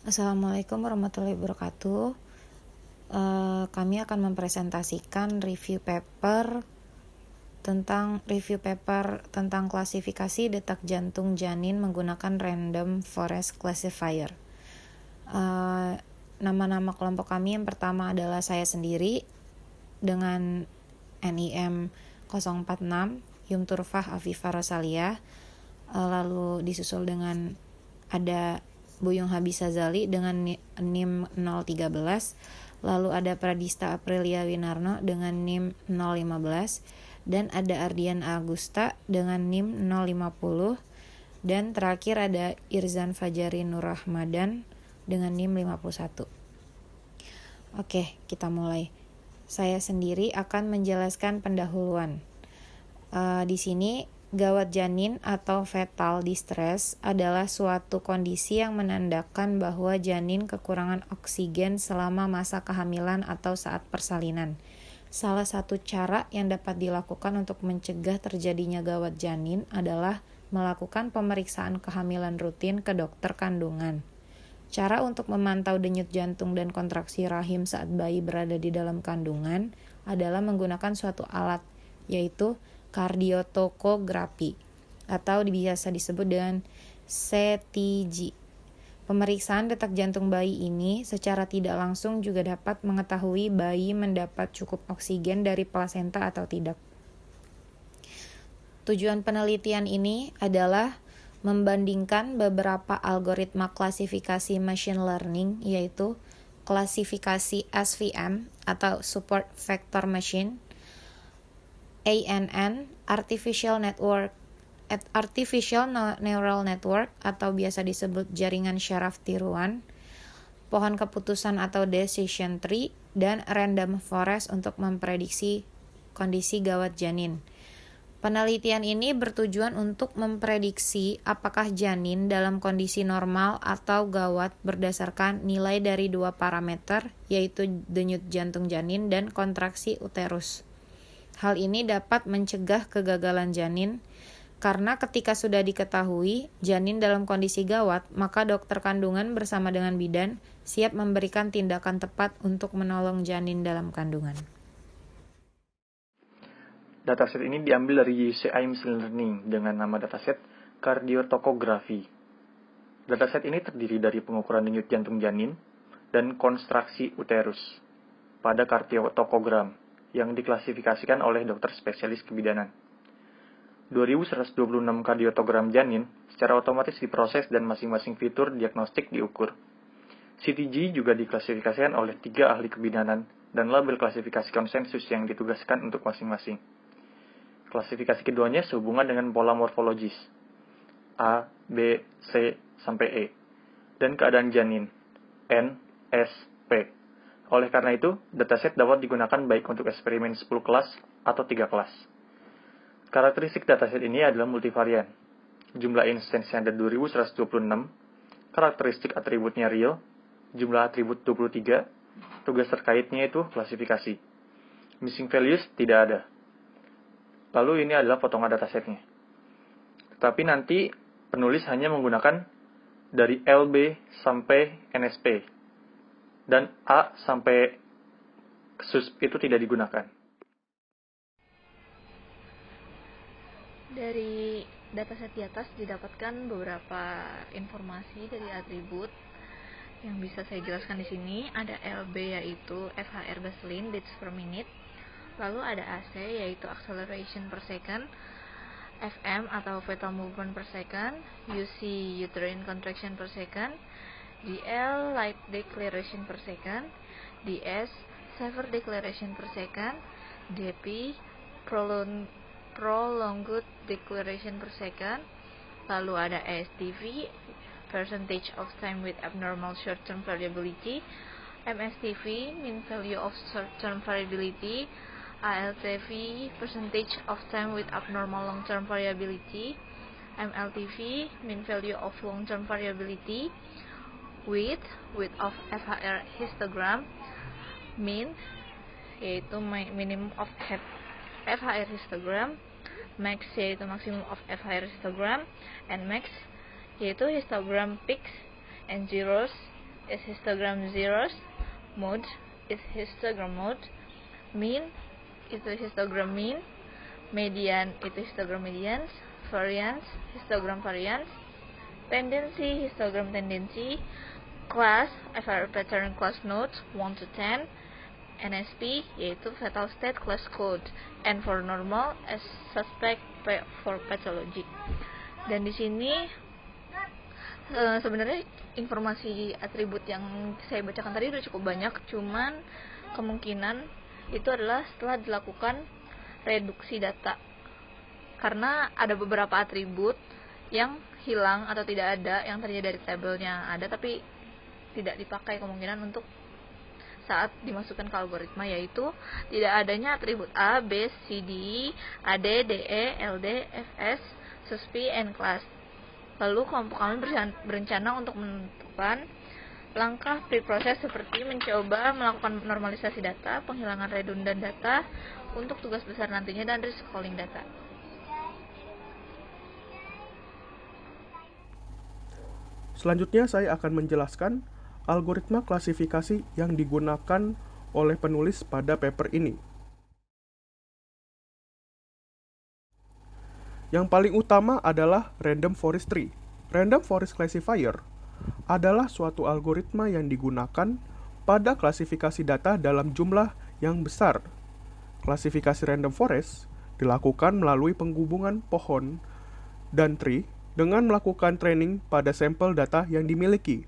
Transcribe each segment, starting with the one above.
Assalamualaikum warahmatullahi wabarakatuh. Kami akan mempresentasikan review paper tentang klasifikasi detak jantung janin menggunakan Random Forest Classifier. Nama-nama kelompok kami yang pertama adalah saya sendiri dengan NIM 046 Yumturfah Afifah Rosalia, lalu disusul dengan ada Buyung Habisa Zali dengan NIM 013, lalu ada Pradista Aprilia Winarno dengan NIM 015, dan ada Ardian Agusta dengan NIM 050, dan terakhir ada Irzan Fajari Nur Rahmadan dengan NIM 51. Oke, kita mulai. Saya sendiri akan menjelaskan pendahuluan. Di sini gawat janin atau fetal distress adalah suatu kondisi yang menandakan bahwa janin kekurangan oksigen selama masa kehamilan atau saat persalinan. Salah satu cara yang dapat dilakukan untuk mencegah terjadinya gawat janin adalah melakukan pemeriksaan kehamilan rutin ke dokter kandungan. Cara untuk memantau denyut jantung dan kontraksi rahim saat bayi berada di dalam kandungan adalah menggunakan suatu alat, yaitu kardiotokografi atau biasa disebut dengan CTG. Pemeriksaan detak jantung bayi ini secara tidak langsung juga dapat mengetahui bayi mendapat cukup oksigen dari plasenta atau tidak. Tujuan penelitian ini adalah membandingkan beberapa algoritma klasifikasi machine learning, yaitu klasifikasi SVM atau Support Vector Machine, ANN, Artificial Neural Network atau biasa disebut jaringan syaraf tiruan, pohon keputusan atau decision tree, dan random forest untuk memprediksi kondisi gawat janin. Penelitian ini bertujuan untuk memprediksi apakah janin dalam kondisi normal atau gawat berdasarkan nilai dari dua parameter, yaitu denyut jantung janin dan kontraksi uterus. Hal ini dapat mencegah kegagalan janin, karena ketika sudah diketahui janin dalam kondisi gawat, maka dokter kandungan bersama dengan bidan siap memberikan tindakan tepat untuk menolong janin dalam kandungan. Dataset ini diambil dari UCI Machine Learning dengan nama dataset kardiotokografi. Dataset ini terdiri dari pengukuran denyut jantung janin dan kontraksi uterus pada kardiotokogram yang diklasifikasikan oleh dokter spesialis kebidanan. 2126 kardiotogram janin secara otomatis diproses dan masing-masing fitur diagnostik diukur. CTG juga diklasifikasikan oleh 3 ahli kebidanan dan label klasifikasi konsensus yang ditugaskan untuk masing-masing. Klasifikasi keduanya sehubungan dengan pola morfologis A, B, C, sampai E, dan keadaan janin N, S, P. Oleh karena itu, dataset dapat digunakan baik untuk eksperimen 10 kelas atau 3 kelas. Karakteristik dataset ini adalah multivarian. Jumlah instansinya ada 2126, karakteristik atributnya real, jumlah atribut 23, tugas terkaitnya itu klasifikasi. Missing values tidak ada. Lalu ini adalah potongan datasetnya. Tetapi nanti penulis hanya menggunakan dari LB sampai NSP. Dan A sampai SUSP itu tidak digunakan. Dari dataset di atas didapatkan beberapa informasi dari atribut yang bisa saya jelaskan di sini. Ada LB yaitu FHR gasoline beats per minute. Lalu ada AC yaitu acceleration per second, FM atau fetal movement per second, UC uterine contraction per second, DL light declaration per second, DS severe declaration per second, DP prolonged declaration per second. Lalu ada ASTV percentage of time with abnormal short term variability, MSTV mean value of short term variability, ALTV percentage of time with abnormal long-term variability, MLTV mean value of long-term variability, width of FHR histogram, mean yaitu minimum of FHR histogram, max yaitu maximum of FHR histogram, and max yaitu histogram peaks and zeros is histogram zeros, mode is histogram mode, mean itu histogram mean, median itu histogram medians, variance histogram variance, tendency histogram tendency, class FR pattern class nodes 1 to 10, NSP yaitu fetal state class code, and for normal as suspect for pathology. Dan di sini sebenarnya informasi atribut yang saya bacakan tadi udah cukup banyak, cuman kemungkinan itu adalah setelah dilakukan reduksi data, karena ada beberapa atribut yang hilang atau tidak ada yang ternyata dari tabelnya ada tapi tidak dipakai kemungkinan untuk saat dimasukkan ke algoritma, yaitu tidak adanya atribut A, B, C, D, AD, DE, LD, FS, SUSP, and class. Lalu kelompok kami berencana untuk menentukan langkah preproses seperti mencoba melakukan normalisasi data, penghilangan redundan data untuk tugas besar nantinya, dan rescaling data. Selanjutnya saya akan menjelaskan algoritma klasifikasi yang digunakan oleh penulis pada paper ini. Yang paling utama adalah Random Forest Tree. Random Forest Classifier adalah suatu algoritma yang digunakan pada klasifikasi data dalam jumlah yang besar. Klasifikasi random forest dilakukan melalui penghubungan pohon dan tree dengan melakukan training pada sampel data yang dimiliki.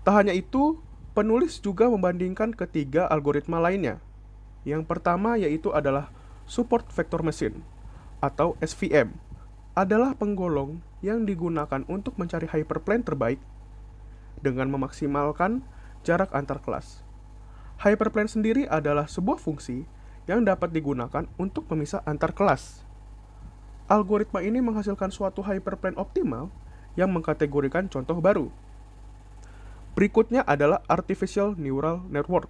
Tak hanya itu, penulis juga membandingkan ketiga algoritma lainnya. Yang pertama yaitu adalah Support Vector Machine atau SVM, adalah penggolong yang digunakan untuk mencari hyperplane terbaik dengan memaksimalkan jarak antar kelas. Hyperplane sendiri adalah sebuah fungsi yang dapat digunakan untuk memisah antar kelas. Algoritma ini menghasilkan suatu hyperplane optimal yang mengkategorikan contoh baru. Berikutnya adalah Artificial Neural Network,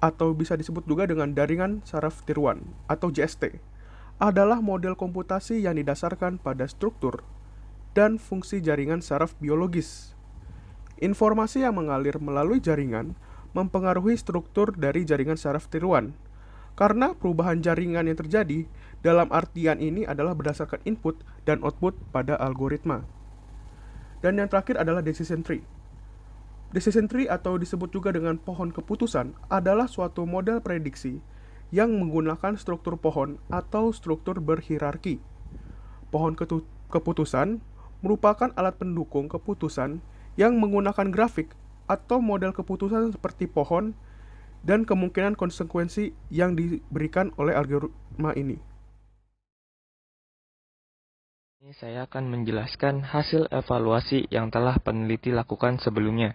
atau bisa disebut juga dengan jaringan saraf tiruan atau JST, adalah model komputasi yang didasarkan pada struktur dan fungsi jaringan saraf biologis. Informasi yang mengalir melalui jaringan mempengaruhi struktur dari jaringan saraf tiruan, karena perubahan jaringan yang terjadi dalam artian ini adalah berdasarkan input dan output pada algoritma. Dan yang terakhir adalah Decision Tree. Decision Tree atau disebut juga dengan pohon keputusan adalah suatu model prediksi yang menggunakan struktur pohon atau struktur berhierarki. Pohon keputusan merupakan alat pendukung keputusan yang menggunakan grafik atau model keputusan seperti pohon dan kemungkinan konsekuensi yang diberikan oleh algoritma ini. Ini saya akan menjelaskan hasil evaluasi yang telah peneliti lakukan sebelumnya.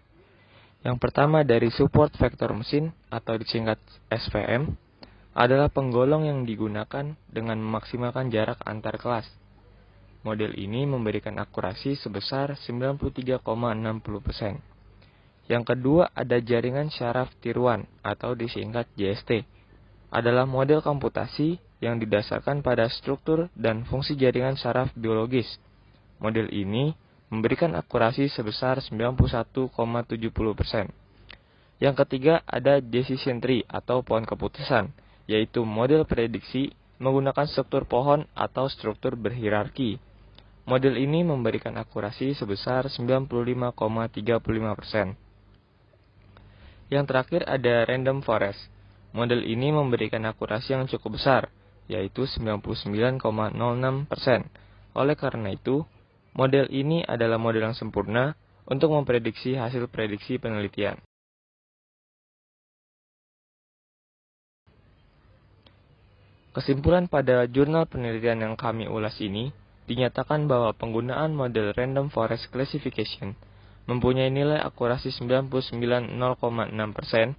Yang pertama dari Support Vector Machine atau disingkat SVM adalah penggolong yang digunakan dengan memaksimalkan jarak antar kelas. Model ini memberikan akurasi sebesar 93,60%. Yang kedua ada jaringan syaraf tiruan atau disingkat JST. Adalah model komputasi yang didasarkan pada struktur dan fungsi jaringan syaraf biologis. Model ini memberikan akurasi sebesar 91,70%. Yang ketiga ada Decision Tree atau pohon keputusan, yaitu model prediksi menggunakan struktur pohon atau struktur berhierarki. Model ini memberikan akurasi sebesar 95,35%. Yang terakhir ada Random Forest. Model ini memberikan akurasi yang cukup besar, yaitu 99,06%. Oleh karena itu, model ini adalah model yang sempurna untuk memprediksi hasil prediksi penelitian. Kesimpulan pada jurnal penelitian yang kami ulas ini, dinyatakan bahwa penggunaan model Random Forest Classification mempunyai nilai akurasi 99,06%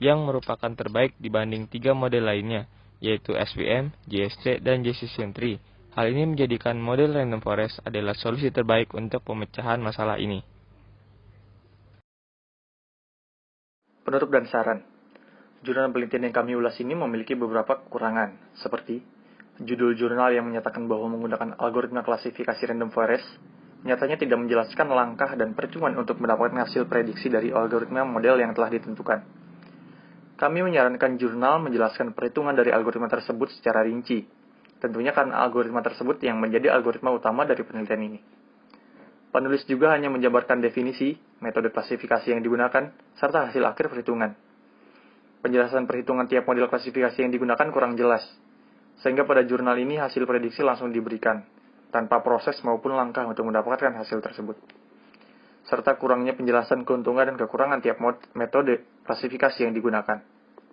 yang merupakan terbaik dibanding 3 model lainnya, yaitu SVM, JST, dan Decision Tree. Hal ini menjadikan model Random Forest adalah solusi terbaik untuk pemecahan masalah ini. Penutup dan saran. Jurnal penelitian yang kami ulas ini memiliki beberapa kekurangan, seperti judul jurnal yang menyatakan bahwa menggunakan algoritma klasifikasi random forest nyatanya tidak menjelaskan langkah dan perhitungan untuk mendapatkan hasil prediksi dari algoritma model yang telah ditentukan. Kami menyarankan jurnal menjelaskan perhitungan dari algoritma tersebut secara rinci, tentunya karena algoritma tersebut yang menjadi algoritma utama dari penelitian ini. Penulis juga hanya menjabarkan definisi, metode klasifikasi yang digunakan, serta hasil akhir perhitungan. Penjelasan perhitungan tiap model klasifikasi yang digunakan kurang jelas, sehingga pada jurnal ini hasil prediksi langsung diberikan, tanpa proses maupun langkah untuk mendapatkan hasil tersebut. Serta kurangnya penjelasan keuntungan dan kekurangan tiap metode klasifikasi yang digunakan.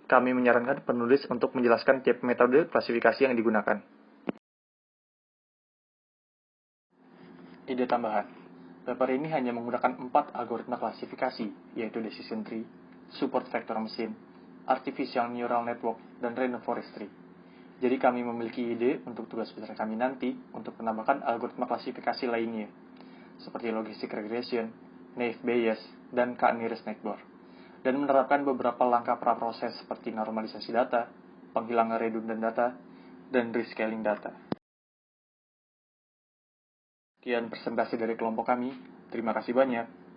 Kami menyarankan penulis untuk menjelaskan tiap metode klasifikasi yang digunakan. Ide tambahan. Paper ini hanya menggunakan 4 algoritma klasifikasi, yaitu decision tree, support vector machine, artificial neural network, dan random forestry. Jadi kami memiliki ide untuk tugas besar kami nanti untuk menambahkan algoritma klasifikasi lainnya, seperti logistic regression, naive Bayes, dan K-nearest neighbor, dan menerapkan beberapa langkah praproses seperti normalisasi data, penghilangan redundant data, dan rescaling data. Sekian presentasi dari kelompok kami. Terima kasih banyak.